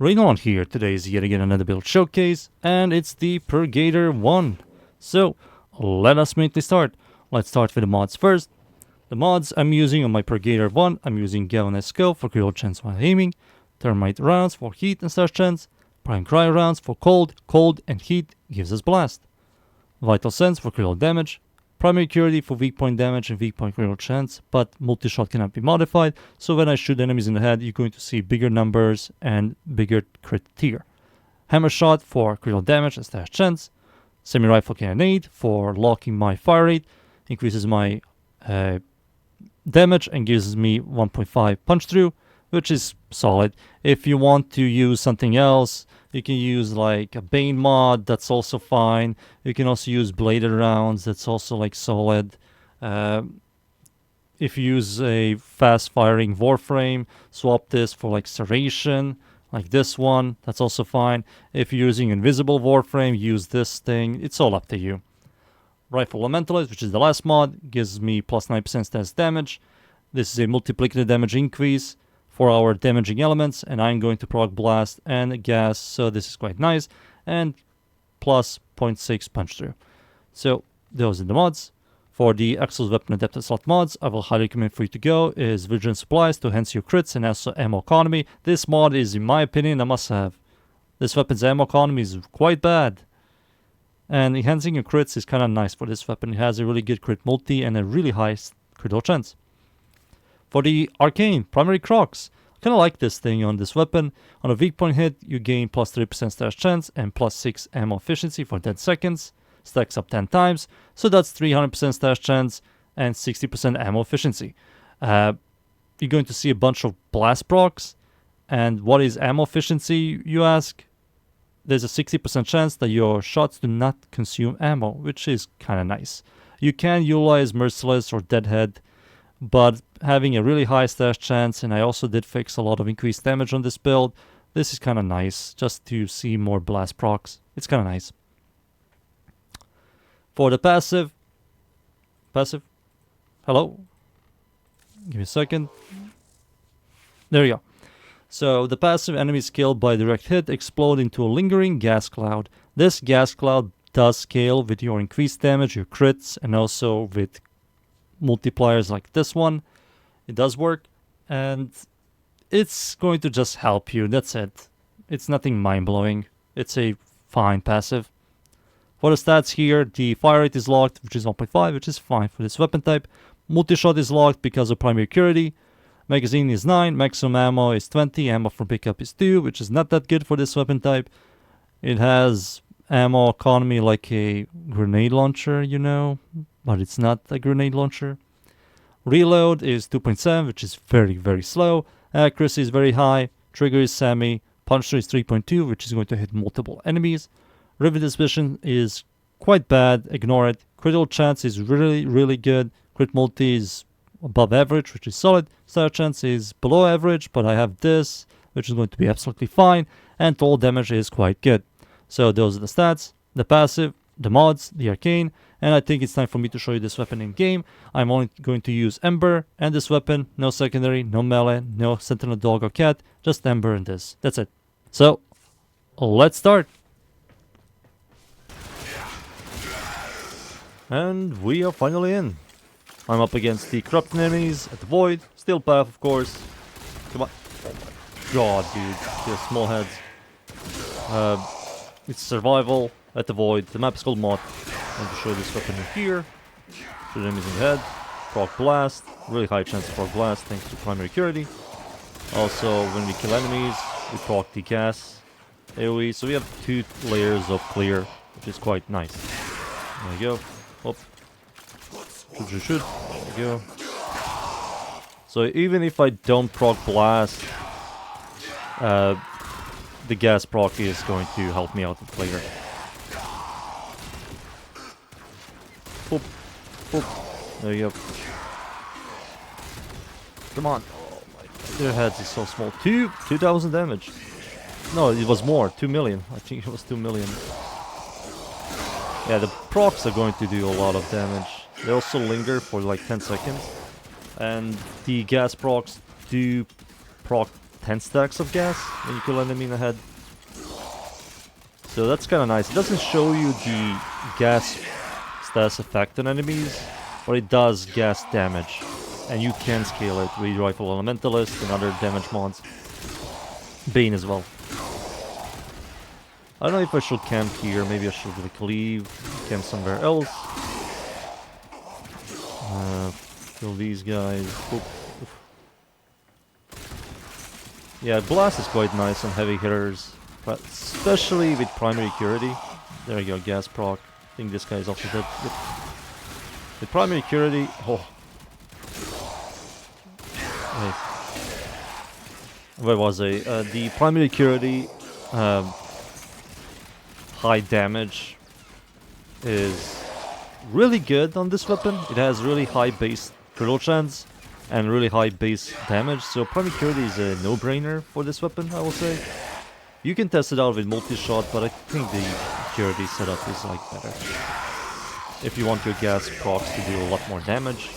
Rainollon here. Today is yet again another build showcase, and it's the Purgator 1. So, let us immediately start. Let's start with the mods first. The mods I'm using on my Purgator 1, I'm using Galvanized Scope for critical chance while aiming, Thermite rounds for heat and slash chance, Prime Cryo rounds for cold and heat gives us blast, Vital Sense for critical damage, Primary Curity for weak point damage and weak point critical chance, but multi-shot cannot be modified, so when I shoot enemies in the head, you're going to see bigger numbers and bigger crit tier. Hammer Shot for critical damage and slash chance, Semi-Rifle Cannonade for locking my fire rate, increases my damage and gives me 1.5 punch through, which is solid. If you want to use something else, you can use like a Bane mod, that's also fine. You can also use bladed rounds, that's also like solid. If you use a fast firing Warframe, swap this for like Serration, like this one, that's also fine. If you're using invisible Warframe, use this thing, it's all up to you. Rifle Elementalist, which is the last mod, gives me plus 9% stats damage. This is a multiplicative damage increase for our damaging elements, and I'm going to proc blast and gas, so this is quite nice, and plus 0.6 punch through. So those are the mods. For the Axel's Weapon Adapted Slot mods, I will highly recommend for you to go is Vigilant Supplies to enhance your crits and also ammo economy. This mod is, in my opinion, a must-have. This weapon's ammo economy is quite bad, and enhancing your crits is kind of nice for this weapon. It has a really good crit multi and a really high critical chance. For the Arcane Primary Crocs, I kind of like this thing on this weapon. On a weak point hit, you gain plus 3% stash chance and plus 6 ammo efficiency for 10 seconds. Stacks up 10 times, so that's 300% stash chance and 60% ammo efficiency. You're going to see a bunch of blast procs. And what is ammo efficiency, you ask? There's a 60% chance that your shots do not consume ammo, which is kind of nice. You can utilize Merciless or Deadhead, but having a really high stash chance, and I also did fix a lot of increased damage on this build, this is kind of nice, just to see more blast procs. It's kind of nice. For the passive, hello? Give me a second. There you go. So the passive, enemies killed by direct hit explode into a lingering gas cloud. This gas cloud does scale with your increased damage, your crits, and also with multipliers like this one. It does work, and it's going to just help you. That's it. It's nothing mind-blowing. It's a fine passive. For the stats here, the fire rate is locked, which is 1.5, which is fine for this weapon type. Multi-shot is locked because of primary curity. Magazine is 9, maximum ammo is 20, ammo from pickup is 2, which is not that good for this weapon type. It has ammo economy like a grenade launcher, you know, but it's not a grenade launcher. Reload is 2.7, which is very, very slow. Accuracy is very high. Trigger is semi. Punch through is 3.2, which is going to hit multiple enemies. Rivet Vision is quite bad. Ignore it. Critical chance is really, really good. Crit multi is above average, which is solid. Star chance is below average, but I have this, which is going to be absolutely fine. And total damage is quite good. So those are the stats, the passive, the mods, the arcane, and I think it's time for me to show you this weapon in game. I'm only going to use Ember and this weapon, no secondary, no melee, no sentinel dog or cat, just Ember and this. That's it. So, let's start. And we are finally in. I'm up against the corrupted enemies at the Void, Steel Path of course. Come on. Oh my god, dude, they're small heads. It's survival at the Void. The map is called Mod. I'm going to show this weapon here. Shoot enemies in the head. Proc blast. Really high chance of proc blast thanks to primary curity. Also, when we kill enemies, we proc the gas AoE. So we have 2 layers of clear, which is quite nice. There we go. Oh. Shoot. There we go. So even if I don't proc blast, the gas proc is going to help me out with clear. Boop. Boop. There you go. Come on. Oh my god. Their heads is so small. 2,000 damage. No, it was more. 2 million. I think it was 2 million. Yeah, the procs are going to do a lot of damage. They also linger for like 10 seconds. And the gas procs do proc 10 stacks of gas when you kill an enemy in the head. So that's kind of nice. It doesn't show you the gas status effect on enemies, but it does gas damage. And you can scale it with Rifle Elementalist and other damage mods. Bane as well. I don't know if I should camp here. Maybe I should leave, camp somewhere else. Kill these guys. Oop. Yeah, Blast is quite nice on heavy hitters, but especially with primary Curity. There you go, gas proc. I think this guy is also dead. Yep. The primary Curity. Oh. Wait. Where was I? The primary Curity high damage is really good on this weapon. It has really high base critical chance and really high base damage, so primary Curity is a no-brainer for this weapon, I will say. You can test it out with multi-shot, but I think the Curity setup is like better. If you want your gas procs to do a lot more damage.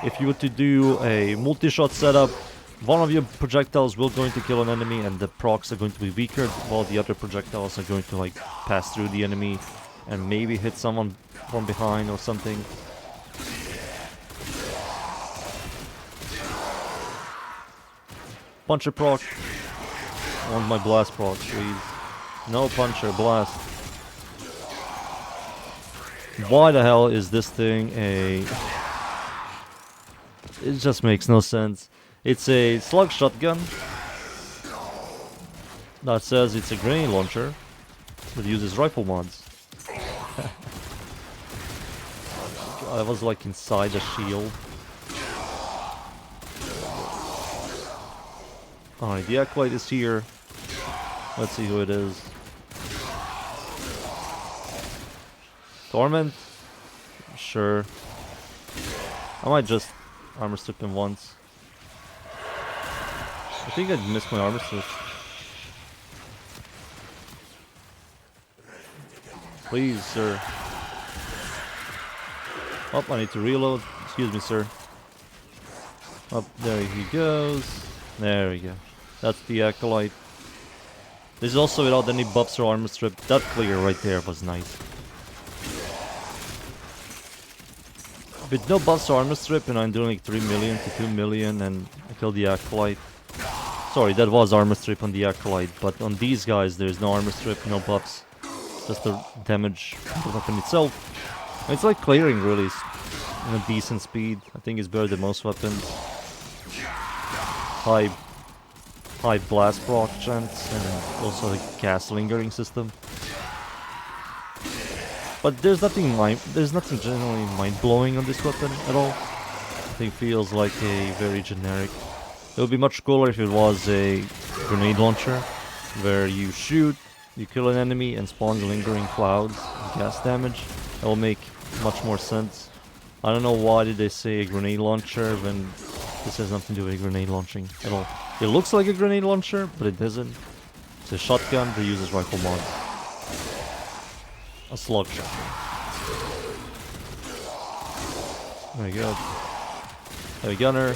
If you were to do a multi-shot setup, one of your projectiles will going to kill an enemy and the procs are going to be weaker, while the other projectiles are going to like pass through the enemy and maybe hit someone from behind or something. Puncher proc. I want my blast proc, please. No puncher, blast. Why the hell is this thing a... It just makes no sense. It's a slug shotgun that says it's a grenade launcher that uses rifle mods. I was like inside the shield. Alright, the Acolyte is here. Let's see who it is. Torment? Sure. I might just armor strip him once. I think I missed my armor strip. Please, sir. Oh, I need to reload. Excuse me, sir. Up there he goes. There we go. That's the Acolyte. This is also without any buffs or armor strip. That clear right there was nice. With no buffs or armor strip, and I'm doing like 3 million to 2 million, and I killed the Acolyte. Sorry, that was armor strip on the Acolyte, but on these guys there's no armor strip, no buffs. Just the damage of the weapon itself. And it's like clearing really in a decent speed. I think it's better than most weapons. High blast proc chance and also the gas lingering system. But there's nothing generally mind-blowing on this weapon at all. I think it feels like a very generic. It would be much cooler if it was a grenade launcher, where you shoot, you kill an enemy and spawn lingering clouds of gas damage. That will make much more sense. I don't know why did they say a grenade launcher when this has nothing to do with grenade launching at all. It looks like a grenade launcher, but it doesn't. It's a shotgun that uses rifle mods. A slug shotgun. There we go. Heavy gunner.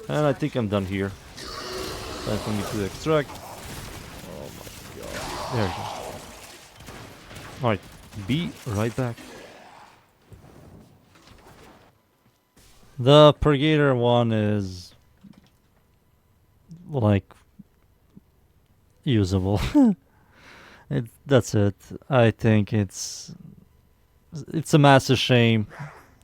And I think I'm done here. Time for me to extract. Oh my god. There we go. Alright, be right back. The Purgator one is like usable. That's it. I think it's a massive shame.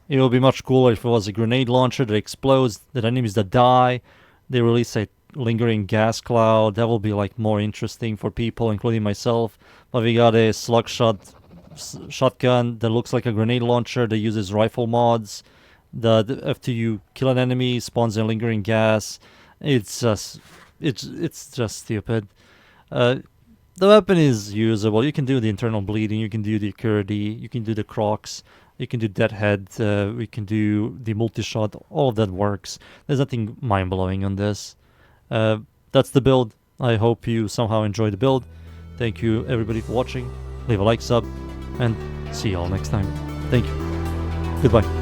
It would be much cooler if it was a grenade launcher that explodes, that enemies that die, they release a lingering gas cloud. That will be like more interesting for people, including myself. But we got a shotgun that looks like a grenade launcher that uses rifle mods. That after you kill an enemy, spawns a lingering gas. It's just stupid. The weapon is usable. You can do the internal bleeding, you can do the Curdy, you can do the Crocs, you can do Deadhead, we can do the multi-shot, all of that works. There's nothing mind-blowing on this. That's the build. I hope you somehow enjoyed the build. Thank you everybody for watching. Leave a like, sub, and see you all next time. Thank you. Goodbye.